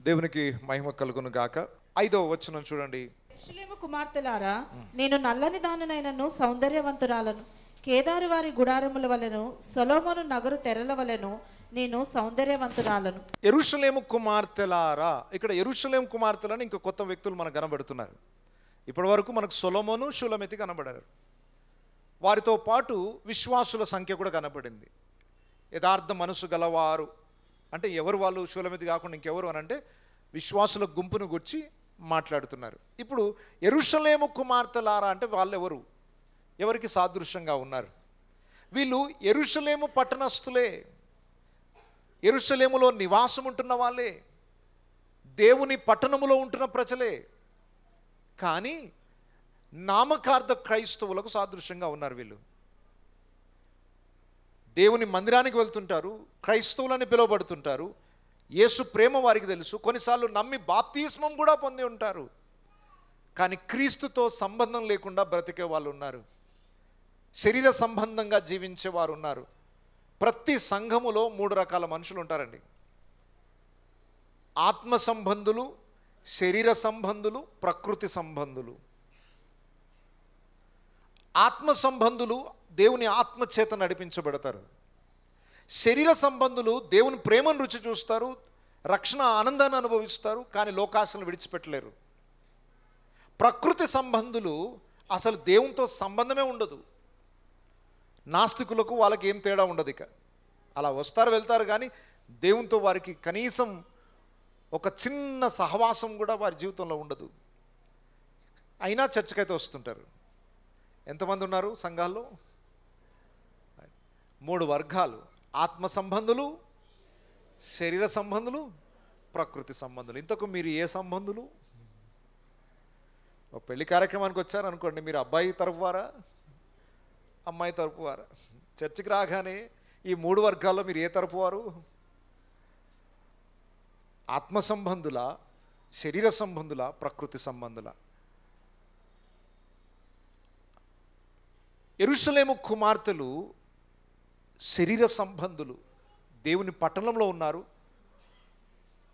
దేవునికి మహిమ కలుగును గాక. 5వ వచనం చూడండి. యెరూషలేము కుమార్తెలారా, నేను నల్లని దానినైనను సౌందర్యవంతురాలను, కేదారు వారి గుడారముల వలెను సొలొమోను నగరు తెరల వలెను నేను సౌందర్యవంతురాలను. యెరూషలేము కుమార్తెలారా, ఇక్కడ యెరూషలేము కుమార్తెలని ఇంకో కొత్త వ్యక్తులు మనకు కనబడుతున్నారు. ఇప్పటి వరకు మనకు సొలొమోను షూలమితి కనబడారు. వారితో పాటు విశ్వాసుల సంఖ్య కూడా కనబడింది. యథార్థ మనసు గలవారు అంటే ఎవరు వాళ్ళు? షూలమితి కాకుండా ఇంకెవరు అని అంటే విశ్వాసుల గుంపును గుర్చి మాట్లాడుతున్నారు. ఇప్పుడు యెరూషలేము కుమార్తెలారా అంటే వాళ్ళు ఎవరు? ఎవరికి సాదృశ్యంగా ఉన్నారు? వీళ్ళు యెరూషలేము పట్టణస్థులే, యెరూషలేములో నివాసం ఉంటున్న వాళ్ళే, దేవుని పట్టణములో ఉంటున్న ప్రజలే. కానీ నామకార్థ క్రైస్తవులకు సాదృశ్యంగా ఉన్నారు వీళ్ళు. దేవుని మందిరానికి వెళ్తుంటారు, క్రైస్తవులని పిలువబడుతుంటారు, యేసు ప్రేమ వారికి తెలుసు, కొన్నిసార్లు నమ్మి బాప్తిస్మం కూడా పొంది ఉంటారు. కానీ క్రీస్తుతో సంబంధం లేకుండా బ్రతికే వాళ్ళు ఉన్నారు, శరీర సంబంధంగా జీవించే వారు ఉన్నారు. ప్రతి సంఘములో 3 రకాల మనుషులు ఉంటారండి. ఆత్మ సంబంధులు, శరీర సంబంధులు, ప్రకృతి సంబంధులు. ఆత్మ సంబంధులు దేవుని ఆత్మ చేత నడిపించబడతారు. శరీర సంబంధులు దేవుని ప్రేమను రుచి చూస్తారు, రక్షణ ఆనందాన్ని అనుభవిస్తారు, కానీ లోకాశలను విడిచిపెట్టలేరు. ప్రకృతి సంబంధులు అసలు దేవునితో సంబంధమే ఉండదు. నాస్తికులకు వాళ్ళకి ఏం తేడా ఉండదు. ఇక అలా వస్తారు వెళ్తారు, కానీ దేవునితో వారికి కనీసం ఒక చిన్న సహవాసం కూడా వారి జీవితంలో ఉండదు. అయినా చర్చకైతే వస్తుంటారు. ఎంతమంది ఉన్నారు సంఘాల్లో? 3 వర్గాలు: ఆత్మ సంబంధులు, శరీర సంబంధులు, ప్రకృతి సంబంధులు. ఇంతకు మీరు ఏ సంబంధులు? ఒక పెళ్లి కార్యక్రమానికి వచ్చారనుకోండి, మీరు అబ్బాయి తరపు వారా, అమ్మాయి తరపు వారా? చర్చికి రాగానే ఈ 3 వర్గాల్లో మీరు ఏ తరపు వారు? ఆత్మ సంబంధుల, శరీర సంబంధుల, ప్రకృతి సంబంధుల? యెరూషలేము కుమార్తెలు శరీర సంబంధులు, దేవుని పట్టణంలో ఉన్నారు,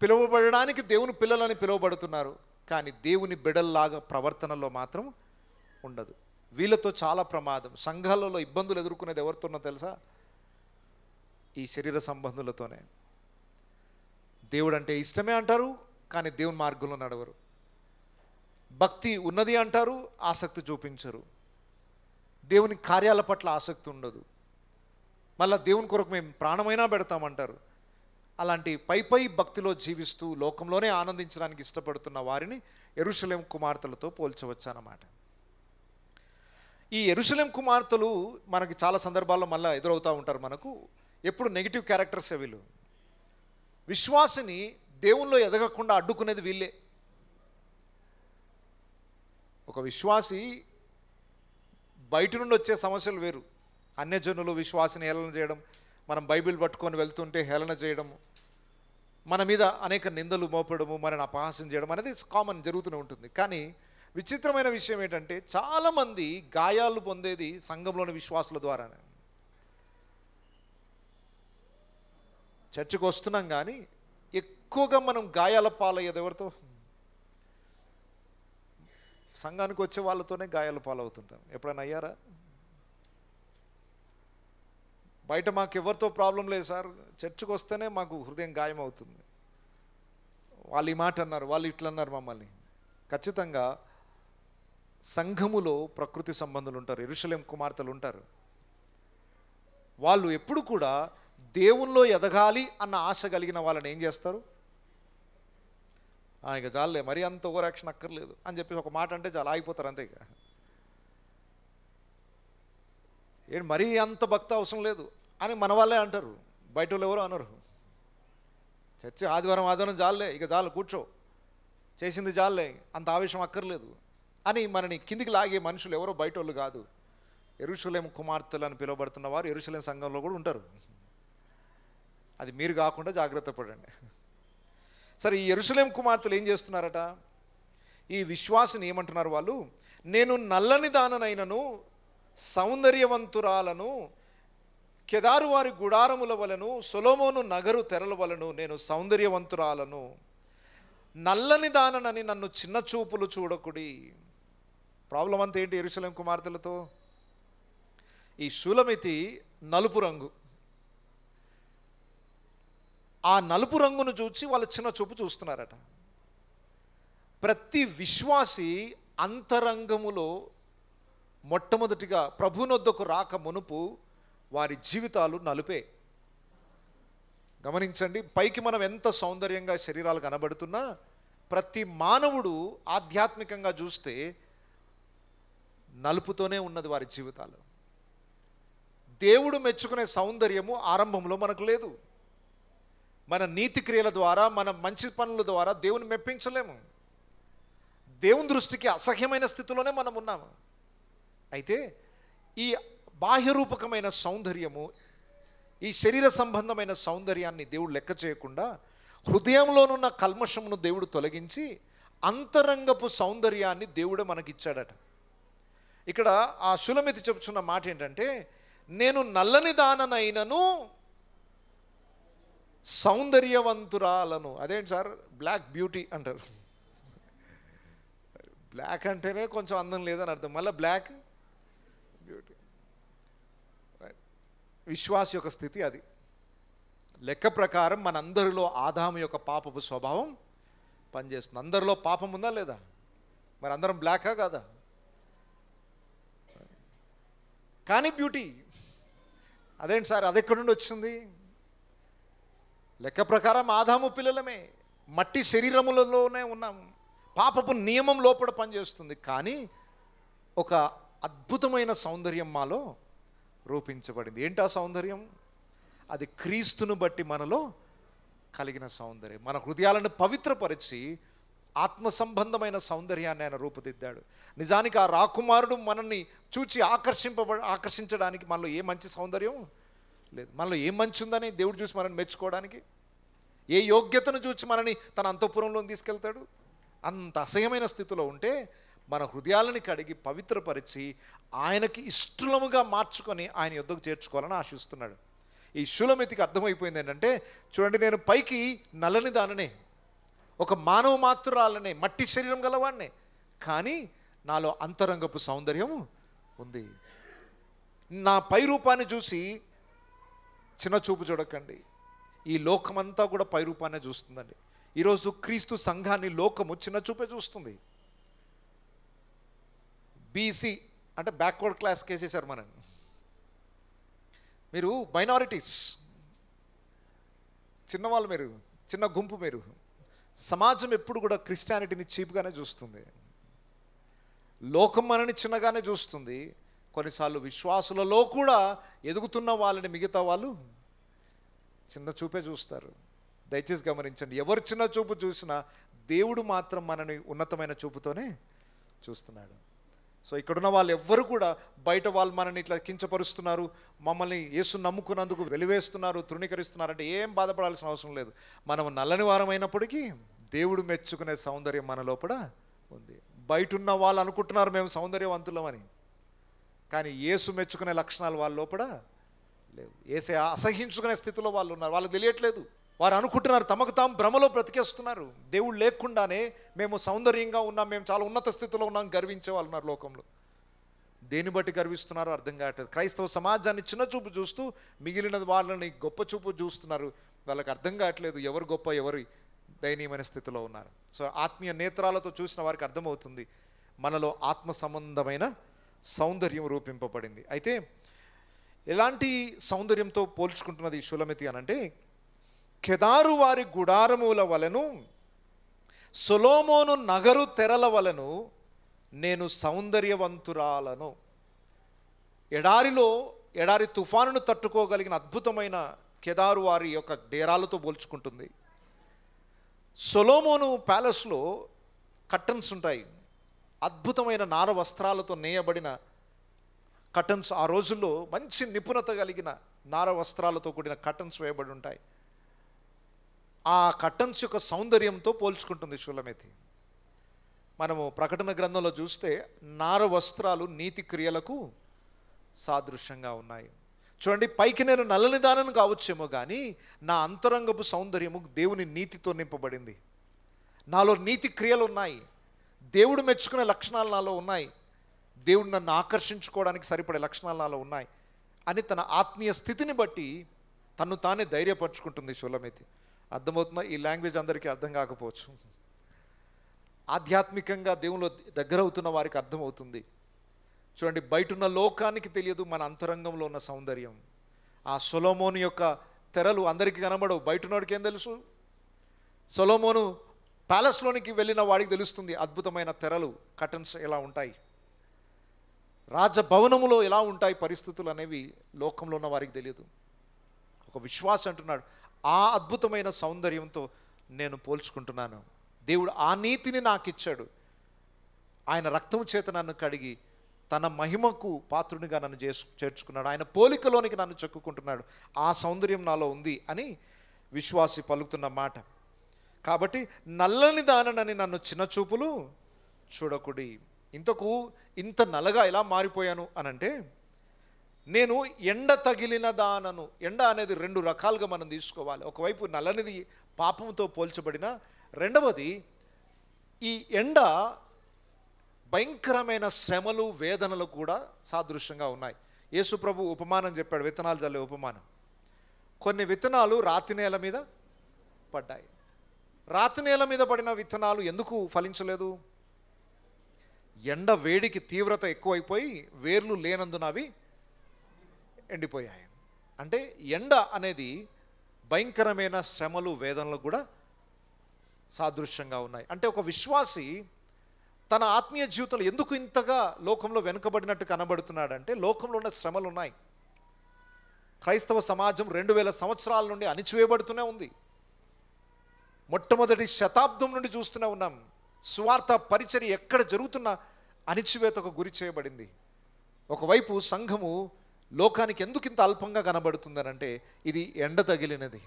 పిలువబడడానికి దేవుని పిల్లలని పిలువబడుతున్నారు, కానీ దేవుని బిడల్లాగా ప్రవర్తనలో మాత్రం ఉండదు. వీళ్ళతో చాలా ప్రమాదం. సంఘాలలో ఇబ్బందులు ఎదుర్కొనేది ఎవరితోనో తెలుసా? ఈ శరీర సంబంధులతోనే. దేవుడు అంటే ఇష్టమే అంటారు, కానీ దేవుని మార్గంలో నడవరు. భక్తి ఉన్నది అంటారు, ఆసక్తి చూపించరు. దేవుని కార్యాల పట్ల ఆసక్తి ఉండదు. మళ్ళీ దేవుని కొరకు మేము ప్రాణమైనా పెడతామంటారు. అలాంటి పై భక్తిలో జీవిస్తూ లోకంలోనే ఆనందించడానికి ఇష్టపడుతున్న వారిని యెరూషలేము కుమార్తెలతో పోల్చవచ్చన్నమాట. ఈ యెరూషలేము కుమార్తెలు మనకి చాలా సందర్భాల్లో మళ్ళీ ఎదురవుతూ ఉంటారు. మనకు ఎప్పుడు నెగిటివ్ క్యారెక్టర్స్ వీళ్ళు. విశ్వాసిని దేవుల్లో ఎదగకుండా అడ్డుకునేది వీళ్ళే. ఒక విశ్వాసి బయట నుండి వచ్చే సమస్యలు వేరు. అన్యజనులు విశ్వాసిని హేళన చేయడం, మనం బైబిల్ పట్టుకొని వెళ్తుంటే హేళన చేయడము, మన మీద అనేక నిందలు మోపడము, మనని అపహాస్యం చేయడం అనేది కామన్ జరుగుతూనే ఉంటుంది. కానీ విచిత్రమైన విషయం ఏంటంటే చాలామంది గాయాలు పొందేది సంఘంలోని విశ్వాసుల ద్వారానే. చర్చకు వస్తున్నాం కానీ ఎక్కువగా మనం గాయాల పాలయ్యేది ఎవరితో? సంఘానికి వచ్చే వాళ్ళతోనే గాయాల పాలవుతుంటాం. ఎప్పుడైనా అయ్యారా? బయట మాకు ఎవరితో ప్రాబ్లం లేదు సార్, చర్చకు వస్తేనే మాకు హృదయం గాయం అవుతుంది. వాళ్ళు ఈ మాట అన్నారు, వాళ్ళు ఇట్లా అన్నారు మమ్మల్ని. ఖచ్చితంగా సంఘములో ప్రకృతి సంబంధులు ఉంటారు, యెరూషలేము కుమార్తెలు ఉంటారు. వాళ్ళు ఎప్పుడు కూడా దేవుల్లో ఎదగాలి అన్న ఆశ కలిగిన వాళ్ళని ఏం చేస్తారు? ఇక చాలే, మరీ అంత ఓవరాక్షన్ అక్కర్లేదు అని చెప్పి ఒక మాట అంటే చాలా ఆగిపోతారు అంతే. ఇక ఏంటి మరీ అంత భక్తి అవసరం లేదు అని మన వాళ్ళే అంటారు, బయట వాళ్ళు ఎవరో అనరు. చర్చి ఆదివారం చాలే, ఇక చాలు కూర్చో, చేసింది చాలే, అంత ఆవేశం అక్కర్లేదు అని మనని కిందికి లాగే మనుషులు ఎవరో బయట వాళ్ళు కాదు. యెరూషలేము కుమార్తెలు అని పిలువబడుతున్న వారు యెరూషలేము సంఘంలో కూడా ఉంటారు. అది మీరు కాకుండా జాగ్రత్త పడండి. సరే, ఈ యెరూషలేము కుమార్తెలు ఏం చేస్తున్నారట? ఈ విశ్వాసిని ఏమంటున్నారు వాళ్ళు? నేను నల్లని దాననైనను సౌందర్యవంతురాలను, కేదారు వారి గుడారముల వలను సొలొమోను నగరు తెరల వలను నేను సౌందర్యవంతురాలను. నల్లని దానని నన్ను చిన్న చూపులు చూడకుడి. ప్రాబ్లం అంతా ఏంటి యెరూషలేము కుమార్తెలతో? ఈ షూలమితి నలుపు రంగు, ఆ నలుపు రంగును చూసి వాళ్ళు చిన్న చూపు చూస్తున్నారట. ప్రతి విశ్వాసి అంతరంగములో మొట్టమొదటిగా ప్రభునొద్దకు రాక మునుపు వారి జీవితాలు నలుపే. గమనించండి, పైకి మనం ఎంత సౌందర్యంగా శరీరాలు కనబడుతున్నా ప్రతి మానవుడు ఆధ్యాత్మికంగా చూస్తే నలుపుతోనే ఉన్నది వారి జీవితాలు. దేవుడు మెచ్చుకునే సౌందర్యము ఆరంభంలో మనకు లేదు. మన నీతి క్రియల ద్వారా, మన మంచి పనుల ద్వారా దేవుని మెప్పించలేము. దేవుని దృష్టికి అసహ్యమైన స్థితిలోనే మనం ఉన్నాము. అయితే ఈ బాహ్యరూపకమైన సౌందర్యము, ఈ శరీర సంబంధమైన సౌందర్యాన్ని దేవుడు లెక్క చేయకుండా హృదయంలోనున్న కల్మషమును దేవుడు తొలగించి అంతరంగపు సౌందర్యాన్ని దేవుడే మనకిచ్చాడట. ఇక్కడ ఆ షూలమితి చెప్పుచున్న మాట ఏంటంటే, నేను నల్లని దాననైనను సౌందర్యవంతురాలను. అదేంటి సార్, బ్లాక్ బ్యూటీ అంటారు. బ్లాక్ అంటేనే కొంచెం అందం లేదని అర్థం, మళ్ళీ బ్లాక్ బ్యూటీ. విశ్వాస యొక్క స్థితి అది. లెక్క ప్రకారం మనందరిలో ఆదాము యొక్క పాపపు స్వభావం పనిచేస్తుంది. అందరిలో పాపం ఉందా లేదా? మరి అందరం బ్లాకా కాదా? కానీ బ్యూటీ అదేంటి సార్, అది ఎక్కడి నుండి వచ్చింది? లెక్క ప్రకారం ఆదాము పిల్లలమే, మట్టి శరీరములలోనే ఉన్నాము. పాపపు నియమం లోపల పనిచేస్తుంది, కానీ ఒక అద్భుతమైన సౌందర్యం మాలో రూపించబడింది. ఏంటి ఆ సౌందర్యం? అది క్రీస్తును బట్టి మనలో కలిగిన సౌందర్యం. మన హృదయాలను పవిత్రపరిచి ఆత్మ సంబంధమైన సౌందర్యాన్ని ఆయన రూపుదిద్దాడు. నిజానికి ఆ రాకుమారుడు మనల్ని చూచి ఆకర్షించడానికి మనలో ఏ మంచి సౌందర్యం లేదు. మనలో ఏ మంచి ఉందని దేవుడు చూసి మనల్ని మెచ్చుకోవడానికి, ఏ యోగ్యతను చూసి మనని తన అంతఃపురంలో తీసుకెళ్తాడు? అంత అసహ్యమైన స్థితిలో ఉంటే మన హృదయాలని కడిగి పవిత్రపరిచి ఆయనకి ఇష్టముగా మార్చుకొని ఆయన యొద్దకు చేర్చుకోవాలని ఆశిస్తున్నాడు. ఈ షూలమితికి అర్థమైపోయింది ఏంటంటే, చూడండి, నేను పైకి నల్లని దాననే, ఒక మానవ మాత్రురాలనే, మట్టి శరీరం గలవాడినే, కానీ నాలో అంతరంగపు సౌందర్యం ఉంది. నా పై రూపాన్ని చూసి చిన్న చూపు చూడకండి. ఈ లోకమంతా కూడా పై రూపాన్ని చూస్తుందండి. ఈరోజు క్రీస్తు సంఘాన్ని లోకము చిన్న చూపే చూస్తుంది. బీసీ అంటే బ్యాక్వర్డ్ క్లాస్ కేసేశారు మనని. మీరు మైనారిటీస్, చిన్నవాళ్ళు, మీరు చిన్న గుంపు. మీరు సమాజం ఎప్పుడు కూడా క్రిస్టియానిటీని చీప్గానే చూస్తుంది. లోకం మనని చిన్నగానే చూస్తుంది. కొన్నిసార్లు విశ్వాసులలో కూడా ఎదుగుతున్న వాళ్ళని మిగతా వాళ్ళు చిన్న చూపే చూస్తారు. దయచేసి గమనించండి, ఎవరు చిన్న చూపు చూసినా దేవుడు మాత్రం మనని ఉన్నతమైన చూపుతోనే చూస్తున్నాడు. సో ఇక్కడున్న వాళ్ళు ఎవ్వరు కూడా బయట వాళ్ళు మనని ఇట్లా కించపరుస్తున్నారు, మమ్మల్ని యేసు నమ్ముకున్నందుకు వెలివేస్తున్నారు, తృణీకరిస్తున్నారంటే ఏం బాధపడాల్సిన అవసరం లేదు. మనం నల్లని వారం అయినప్పటికీ దేవుడు మెచ్చుకునే సౌందర్యం మన లోపల ఉంది. బయట ఉన్న వాళ్ళు అనుకుంటున్నారు మేము సౌందర్యవంతులమని, కానీ యేసు మెచ్చుకునే లక్షణాలు వాళ్ళ లోపల లేవు. యేసే అసహించుకునే స్థితిలో వాళ్ళు ఉన్నారు. వాళ్ళకి తెలియట్లేదు. వారు అనుకుంటున్నారు, తమకు తాము భ్రమలో బ్రతికేస్తున్నారు. దేవుడు లేకుండానే మేము సౌందర్యంగా ఉన్నాం, మేము చాలా ఉన్నత స్థితిలో ఉన్నాం, గర్వించే వాళ్ళు ఉన్నారు లోకంలో. దేని బట్టి గర్విస్తున్నారో అర్థం కావట్లేదు. క్రైస్తవ సమాజాన్ని చిన్న చూపు చూస్తూ మిగిలిన వాళ్ళని గొప్ప చూపు చూస్తున్నారు. వాళ్ళకి అర్థం కావట్లేదు ఎవరు గొప్ప, ఎవరు దయనీయమైన స్థితిలో ఉన్నారు. సో ఆత్మీయ నేత్రాలతో చూసిన వారికి అర్థమవుతుంది మనలో ఆత్మ సంబంధమైన సౌందర్యం రూపింపబడింది. అయితే ఎలాంటి సౌందర్యంతో పోల్చుకుంటున్నది ఈ షూలమితి అనంటే, కెదారు వారి గుడారముల వలెను సొలొమోను నగరు తెరల వలెను నేను సౌందర్యవంతురాలను. ఎడారి తుఫానును తట్టుకోగలిగిన అద్భుతమైన కెదారు వారి యొక్క డేరాలతో పోల్చుకుంటుంది. సొలొమోను ప్యాలెస్లో కర్టన్స్ ఉంటాయి, అద్భుతమైన నార వస్త్రాలతో నేయబడిన కర్టన్స్. ఆ రోజుల్లో మంచి నిపుణత కలిగిన నార వస్త్రాలతో కూడిన కర్టన్స్ వేయబడి ఉంటాయి. ఆ కర్టన్స్ యొక్క సౌందర్యంతో పోల్చుకుంటుంది షూలమితి. మనము ప్రకటన గ్రంథంలో చూస్తే నార వస్త్రాలు నీతి క్రియలకు సాదృశ్యంగా ఉన్నాయి. చూడండి, పైకి నేను నల్లని దానను కావచ్చేమో కానీ నా అంతరంగపు సౌందర్యము దేవుని నీతితో నింపబడింది. నాలో నీతి క్రియలు ఉన్నాయి, దేవుడు మెచ్చుకునే లక్షణాలు నాలో ఉన్నాయి, దేవుడు నన్ను ఆకర్షించుకోవడానికి సరిపడే లక్షణాలు నాలో ఉన్నాయి అని తన ఆత్మీయ స్థితిని బట్టి తను తానే ధైర్యపరుచుకుంటుంది షూలమీతి. అర్థమవుతుందా? ఈ లాంగ్వేజ్ అందరికీ అర్థం కాకపోవచ్చు. ఆధ్యాత్మికంగా దేవునిలో దగ్గర అవుతున్న వారికి అర్థమవుతుంది. చూడండి, బయటున్న లోకానికి తెలియదు మన అంతరంగంలో ఉన్న సౌందర్యం. ఆ సొలొమోను యొక్క తెరలు అందరికీ కనబడవు, బయటున్నవాడికి ఏం తెలుసు? సొలొమోను ప్యాలెస్లోనికి వెళ్ళిన వాడికి తెలుస్తుంది అద్భుతమైన తెరలు, కర్టన్స్ ఎలా ఉంటాయి, రాజభవనములో ఎలా ఉంటాయి పరిస్థితులు అనేవి లోకంలో ఉన్న వారికి తెలియదు. ఒక విశ్వాసి అంటున్నాడు, ఆ అద్భుతమైన సౌందర్యంతో నేను పోల్చుకుంటున్నాను. దేవుడు ఆ నీతిని నాకు ఇచ్చాడు, ఆయన రక్తం చేత నన్ను కడిగి తన మహిమకు పాత్రునిగా నన్ను చేర్చుకున్నాడు, ఆయన పోలికలోనికి నన్ను చెక్కుకుంటున్నాడు, ఆ సౌందర్యం నాలో ఉంది అని విశ్వాసి పలుకుతున్న మాట. కాబట్టి నల్లని దానని నన్ను చిన్న చూపులు చూడకుడి. ఇంత నల్లగా ఎలా మారిపోయాను అనంటే, నేను ఎండ తగిలిన దానను. ఎండ అనేది రెండు రకాలుగా మనం తీసుకోవాలి. ఒకవైపు నల్లనిది పాపంతో పోల్చబడిన, రెండవది ఈ ఎండ భయంకరమైన శ్రమలు వేదనలు కూడా సాదృశ్యంగా ఉన్నాయి. యేసు ప్రభు ఉపమానం చెప్పాడు, విత్తనాలు చల్లే ఉపమానం. కొన్ని విత్తనాలు రాతి నేల మీద పడ్డాయి. రాతి నేల మీద పడిన విత్తనాలు ఎందుకు ఫలించలేదు? ఎండ వేడికి తీవ్రత ఎక్కువైపోయి వేర్లు లేనందున అవి ఎండిపోయాయి. అంటే ఎండ అనేది భయంకరమైన శ్రమలు వేదనలు కూడా సాదృశ్యంగా ఉన్నాయి. అంటే ఒక విశ్వాసి తన ఆత్మీయ జీవితంలో ఎందుకు ఇంతగా లోకంలో వెనుకబడినట్టు కనబడుతున్నాడంటే, లోకంలో ఉన్న శ్రమలు ఉన్నాయి. క్రైస్తవ సమాజం 2000 సంవత్సరాల నుండి అణిచివేయబడుతూనే ఉంది. మొట్టమొదటి శతాబ్దం నుండి చూస్తూనే ఉన్నాం. సువార్త పరిచర్య ఎక్కడ జరుగుతున్న అణిచివేతకు గురి చేయబడింది. ఒకవైపు సంఘము లోకానికి ఎందుకు ఇంత అల్పంగా కనబడుతుందనంటే, ఇది ఎండ తగిలినది.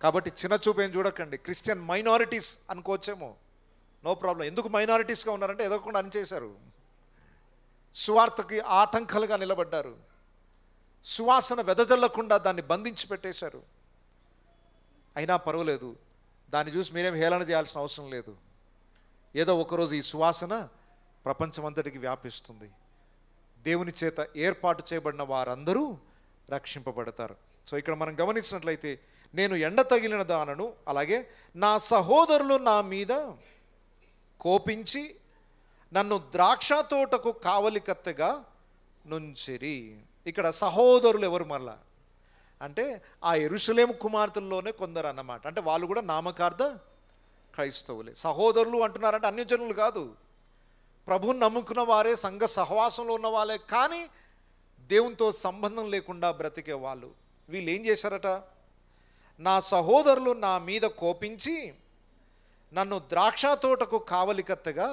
కాబట్టి చిన్న చూపేం చూడకండి. క్రిస్టియన్ మైనారిటీస్ అనుకోవచ్చేమో, నో ప్రాబ్లం. ఎందుకు మైనారిటీస్గా ఉన్నారంటే ఎదగకుండా అణిచేశారు, సువార్తకి ఆటంకాలుగా నిలబడ్డారు, సువాసన వెదజల్లకుండా దాన్ని బంధించి పెట్టేశారు. అయినా పర్వాలేదు, దాన్ని చూసి మీరేం హేళన చేయాల్సిన అవసరం లేదు. ఏదో ఒకరోజు ఈ సువాసన ప్రపంచమంతటికి వ్యాపిస్తుంది. దేవుని చేత ఏర్పాటు చేయబడిన వారందరూ రక్షింపబడతారు. సో ఇక్కడ మనం గమనించినట్లయితే, నేను ఎండ తగిలిన దానను, అలాగే నా సహోదరులు నా మీద కోపించి నన్ను ద్రాక్ష తోటకు కావలికత్తెగా నుంచిరి. ఇక్కడ సహోదరులు ఎవరు? మళ్ళా అంటే ఆ యెరూషలేము కుమార్తెల్లోనే కొందరు అన్నమాట. అంటే వాళ్ళు కూడా నామకార్థ క్రైస్తవులే. సహోదరులు అంటున్నారంటే అన్యజనులు కాదు, ప్రభువుని నమ్ముకున్న వారే, సంఘ సహవాసంలో ఉన్న వాళ్ళే, కానీ దేవునితో సంబంధం లేకుండా బ్రతికే వాళ్ళు. వీళ్ళు ఏం చేశారట? నా సహోదరులు నా మీద కోపించి నన్ను ద్రాక్ష తోటకు కావలికత్తెగా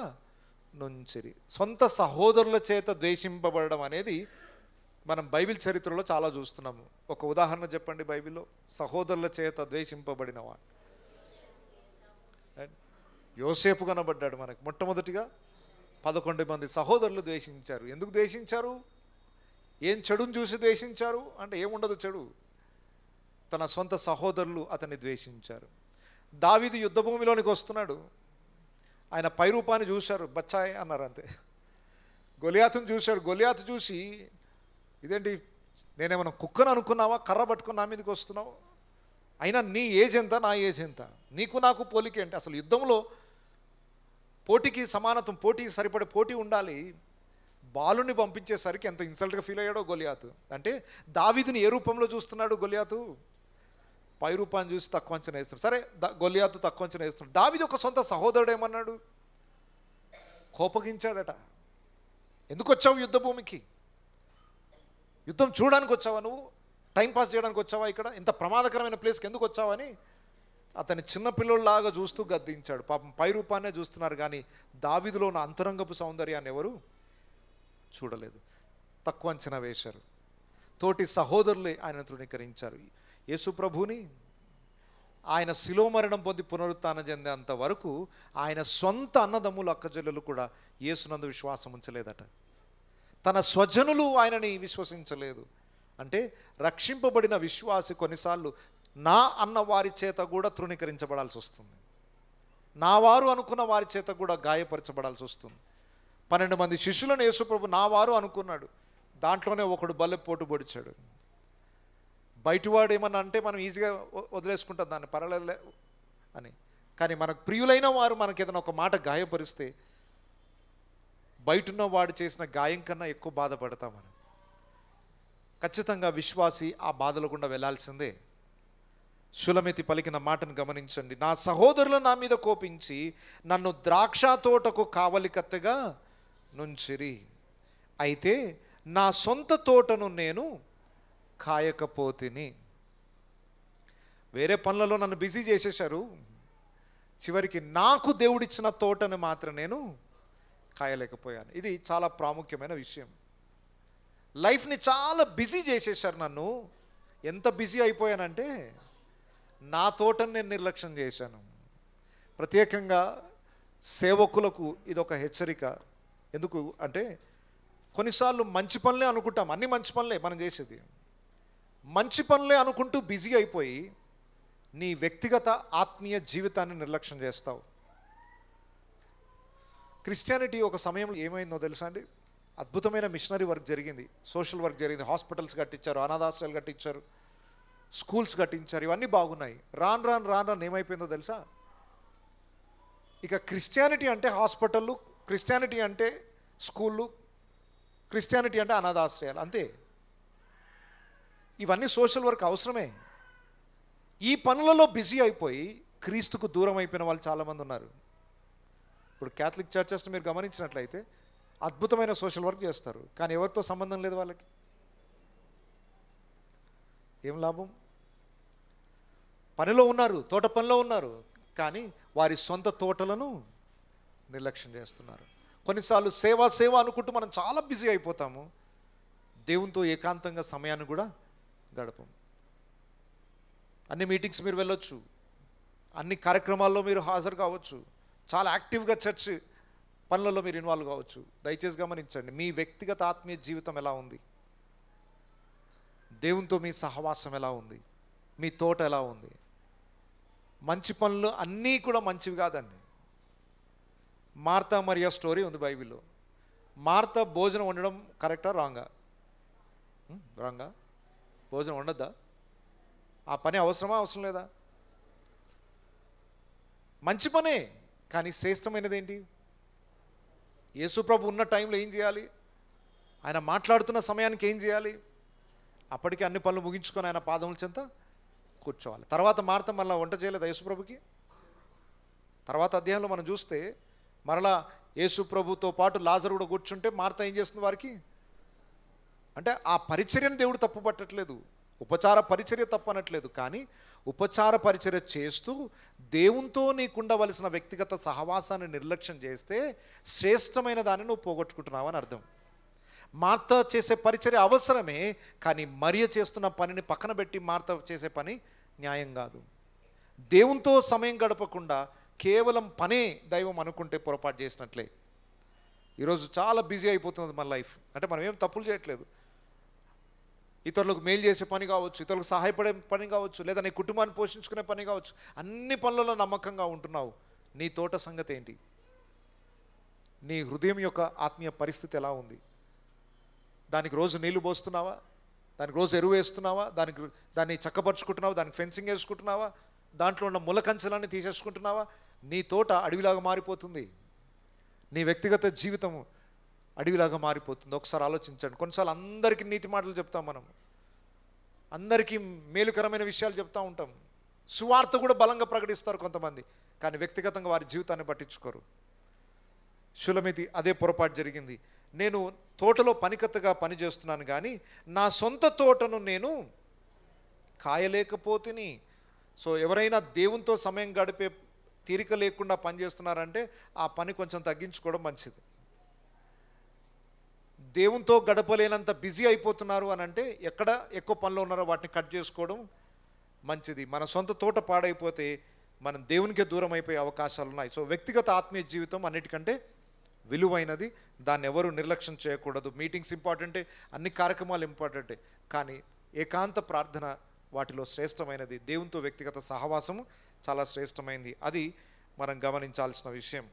నుంచిరి. సొంత సహోదరుల చేత ద్వేషింపబడడం అనేది మనం బైబిల్ చరిత్రలో చాలా చూస్తున్నాము. ఒక ఉదాహరణ చెప్పండి బైబిల్లో, సహోదరుల చేత ద్వేషింపబడిన వాడు. యోసేపు కనబడ్డాడు మనకు. మొట్టమొదటిగా 11 మంది సహోదరులు ద్వేషించారు. ఎందుకు ద్వేషించారు? ఏం చెడుని చూసి ద్వేషించారు అంటే ఏముండదు చెడు, తన సొంత సహోదరులు అతన్ని ద్వేషించారు. దావీదు యుద్ధభూమిలోనికి వస్తున్నాడు, ఆయన పైరూపాన్ని చూశారు, బచ్చాయ్ అన్నారు అంతే. గొలియాతుని చూశాడు, గొలియాతు చూసి, ఇదేంటి నేనేమన్నా కుక్కను అనుకున్నావా, కర్ర పట్టుకుని నా మీదకి వస్తున్నావు, అయినా నీ ఏజ్ ఎంత, నా ఏజ్ ఎంత, నీకు నాకు పోలిక ఏంటి? అసలు యుద్ధంలో పోటీకి సమానత్వం, పోటీకి సరిపడే పోటీ ఉండాలి. బాలుని పంపించేసరికి ఎంత ఇన్సల్ట్గా ఫీల్ అయ్యాడో గొలియాతు. అంటే దావీదుని ఏ రూపంలో చూస్తున్నాడు గొలియాతు? పై రూపాన్ని చూసి తక్కువ అంచనా వేస్తున్నాడు. సరే, గొలియాతు తక్కువ అంచనా వేస్తున్నాడు. దావీదు ఒక సొంత సహోదరుడు ఏమన్నాడు? కోపగించాడట. ఎందుకు వచ్చావు యుద్ధభూమికి? యుద్ధం చూడడానికి వచ్చావా నువ్వు? టైంపాస్ చేయడానికి వచ్చావా? ఇక్కడ ఇంత ప్రమాదకరమైన ప్లేస్కి ఎందుకు వచ్చావని అతని చిన్నపిల్లలాగా చూస్తూ గద్దించాడు. పాపం పై రూపాన్నే చూస్తున్నారు, కానీ దావీదులో ఉన్న అంతరంగపు సౌందర్యాన్ని ఎవరు చూడలేదు, తక్కువ అంచనా వేశారు. తోటి సహోదరులే ఆయన తృణీకరించారు. యేసు ప్రభువుని ఆయన శిలువ మరణం పొంది పునరుత్థానం చెందేంత వరకు ఆయన సొంత అన్నదమ్ములు అక్కచెల్లెలు కూడా యేసునందు విశ్వాసం ఉంచలేదట. తన స్వజనులు ఆయనని విశ్వసించలేదు. అంటే రక్షింపబడిన విశ్వాసి కొన్నిసార్లు నా అన్న వారి చేత కూడా తృణీకరించబడాల్సి వస్తుంది. నా వారు అనుకున్న వారి చేత కూడా గాయపరచబడాల్సి వస్తుంది. 12 మంది శిష్యులను యేసుప్రభు నా వారు అనుకున్నాడు. దాంట్లోనే ఒకడు బల్లె పోటు పొడిచాడు. బయటివాడు ఏమన్నా అంటే మనం ఈజీగా వదిలేసుకుంటాం దాన్ని, పర్వాలే అని. కానీ మనకు ప్రియులైన వారు మనకి ఏదైనా ఒక మాట గాయపరిస్తే బయటున్న వాడు చేసిన గాయం కన్నా ఎక్కువ బాధపడతాం మనం. ఖచ్చితంగా విశ్వాసి ఆ బాధల గుండా వెళ్ళాల్సిందే. షులమితి పలికిన మాటను గమనించండి. నా సహోదరులు నా మీద కోపించి నన్ను ద్రాక్ష తోటకు కావలికత్తెగా నుంచిరి, అయితే నా సొంత తోటను నేను కాయకపోతిని. వేరే పనులలో నన్ను బిజీ చేసేశారు, చివరికి నాకు దేవుడిచ్చిన తోటను మాత్రం నేను కాయలేకపోయాను. ఇది చాలా ప్రాముఖ్యమైన విషయం. లైఫ్ని చాలా బిజీ చేసేశారు నన్ను. ఎంత బిజీ అయిపోయానంటే నా తోటను నేను నిర్లక్ష్యం చేశాను. ప్రత్యేకంగా సేవకులకు ఇదొక హెచ్చరిక. ఎందుకు అంటే కొన్నిసార్లు మంచి పనులే అనుకుంటాం, అన్ని మంచి పనులే మనం చేసేది. మంచి పనులే అనుకుంటూ బిజీ అయిపోయి నీ వ్యక్తిగత ఆత్మీయ జీవితాన్ని నిర్లక్ష్యం చేస్తావు. క్రిస్టియానిటీ ఒక సమయంలో ఏమైందో తెలుసా అండి? అద్భుతమైన మిషనరీ వర్క్ జరిగింది, సోషల్ వర్క్ జరిగింది. హాస్పిటల్స్ కట్టించారు, అనాథాశ్రయాలు కట్టించారు, స్కూల్స్ కట్టించారు, ఇవన్నీ బాగున్నాయి. రాను రాను రాను రాను ఏమైపోయిందో తెలుసా? ఇక క్రిస్టియానిటీ అంటే హాస్పిటళ్ళు, క్రిస్టియానిటీ అంటే స్కూళ్ళు, క్రిస్టియానిటీ అంటే అనాథాశ్రయాలు, అంతే. ఇవన్నీ సోషల్ వర్క్ అవసరమే. ఈ పనులలో బిజీ అయిపోయి క్రీస్తుకు దూరం అయిపోయిన వాళ్ళు చాలామంది ఉన్నారు. ఇప్పుడు క్యాథలిక్ చర్చెస్ మీరు గమనించినట్లయితే అద్భుతమైన సోషల్ వర్క్ చేస్తారు, కానీ ఎవరితో సంబంధం లేదు వాళ్ళకి. ఏం లాభం? పనిలో ఉన్నారు, తోట పనిలో ఉన్నారు, కానీ వారి సొంత తోటలను నిర్లక్ష్యం చేస్తున్నారు. కొన్నిసార్లు సేవ సేవ అనుకుంటూ మనం చాలా బిజీ అయిపోతాము, దేవునితో ఏకాంతంగా సమయాన్ని కూడా గడపం. అన్ని మీటింగ్స్ మీరు వెళ్ళొచ్చు, అన్ని కార్యక్రమాల్లో మీరు హాజరు కావచ్చు, చాలా యాక్టివ్గా చర్చ్ పనులలో మీరు ఇన్వాల్వ్ కావచ్చు. దయచేసి గమనించండి, మీ వ్యక్తిగత ఆత్మీయ జీవితం ఎలా ఉంది, దేవునితో మీ సహవాసం ఎలా ఉంది, మీ తోట ఎలా ఉంది. మంచి పనులు అన్నీ కూడా మంచివి కాదండి. మార్తా మరియా స్టోరీ ఉంది బైబిల్లో. మార్తా భోజనం వండడం కరెక్టా రాంగా? రాంగా? భోజనం వండద్దా? ఆ పని అవసరమా అవసరం లేదా? మంచి పనే, కానీ శ్రేష్టమైనది ఏంటి? యేసుప్రభు ఉన్న టైంలో ఏం చేయాలి? ఆయన మాట్లాడుతున్న సమయానికి ఏం చేయాలి? అప్పటికి అన్ని పనులు ముగించుకొని ఆయన పాదముల చెంత కూర్చోవాలి. తర్వాత మార్త మళ్ళీ వంట చేయలేదు యేసుప్రభుకి. తర్వాత అధ్యాయంలో మనం చూస్తే మరలా యేసుప్రభుతో పాటు లాజరు కూడా కూర్చుంటే మార్త ఏం చేస్తుంది వారికి? అంటే ఆ పరిచర్యను దేవుడు తప్పు పట్టట్లేదు, ఉపచార పరిచర్య తప్పనట్లేదు, కానీ ఉపచార పరిచర్య చేస్తూ దేవునితో నీకుండవలసిన వ్యక్తిగత సహవాసాన్ని నిర్లక్ష్యం చేస్తే శ్రేష్టమైన దాన్ని నువ్వు పోగొట్టుకుంటున్నావు అని అర్థం. మార్త చేసే పరిచర్య అవసరమే, కానీ మరియ చేస్తున్న పనిని పక్కన పెట్టి మార్త చేసే పని న్యాయం కాదు. దేవునితో సమయం గడపకుండా కేవలం పనే దైవం అనుకుంటే పొరపాటు చేసినట్లే. ఈరోజు చాలా బిజీ అయిపోతుంది మన లైఫ్. అంటే మనం ఏం తప్పులు చేయట్లేదు, ఇతరులకు మేలు చేసే పని కావచ్చు, ఇతరులకు సహాయపడే పని కావచ్చు, లేదా నీ కుటుంబాన్ని పోషించుకునే పని కావచ్చు, అన్ని పనులలో నమ్మకంగా ఉంటున్నావు. నీ తోట సంగతి ఏంటి? నీ హృదయం యొక్క ఆత్మీయ పరిస్థితి ఎలా ఉంది? దానికి రోజు నీళ్లు పోస్తున్నావా? దానికి రోజు ఎరువు వేస్తున్నావా? దాన్ని చక్కపరుచుకుంటున్నావా? దానికి ఫెన్సింగ్ వేసుకుంటున్నావా? దాంట్లో ఉన్న ములకంచెలన్నీ తీసేసుకుంటున్నావా? నీ తోట అడవిలాగా మారిపోతుంది, నీ వ్యక్తిగత జీవితం అడవిలాగా మారిపోతుంది. ఒకసారి ఆలోచించండి. కొన్నిసార్లు అందరికీ నీతి మాటలు చెప్తాం, మనం అందరికీ మేలుకరమైన విషయాలు చెప్తూ ఉంటాం, సువార్త కూడా బలంగా ప్రకటిస్తారు కొంతమంది, కానీ వ్యక్తిగతంగా వారి జీవితాన్ని పట్టించుకోరు. షులమితి అదే పొరపాటు జరిగింది. నేను తోటలో పనికత్తగా పని చేస్తున్నాను, కానీ నా సొంత తోటను నేను కాయలేకపోతిని. సో ఎవరైనా దేవునితో సమయం గడిపే తీరిక లేకుండా పని చేస్తున్నారంటే ఆ పని కొంచెం తగ్గించుకోవడం మంచిది. దేవునితో గడపలేనంత బిజీ అయిపోతున్నారు అని అంటే ఎక్కడ ఎక్కువ పనులు ఉన్నారో వాటిని కట్ చేసుకోవడం మంచిది. మన సొంత తోట పాడైపోతే మనం దేవునికే దూరం అయిపోయే అవకాశాలు ఉన్నాయి. సో వ్యక్తిగత ఆత్మీయ జీవితం అన్నిటికంటే విలువైనది, దాన్ని ఎవరు నిర్లక్ష్యం చేయకూడదు. మీటింగ్స్ ఇంపార్టెంటే, అన్ని కార్యక్రమాలు ఇంపార్టెంటే, కానీ ఏకాంత ప్రార్థన వాటిలో శ్రేష్టమైనది. దేవునితో వ్యక్తిగత సహవాసము చాలా శ్రేష్టమైనది. అది మనం గమనించాల్సిన విషయం.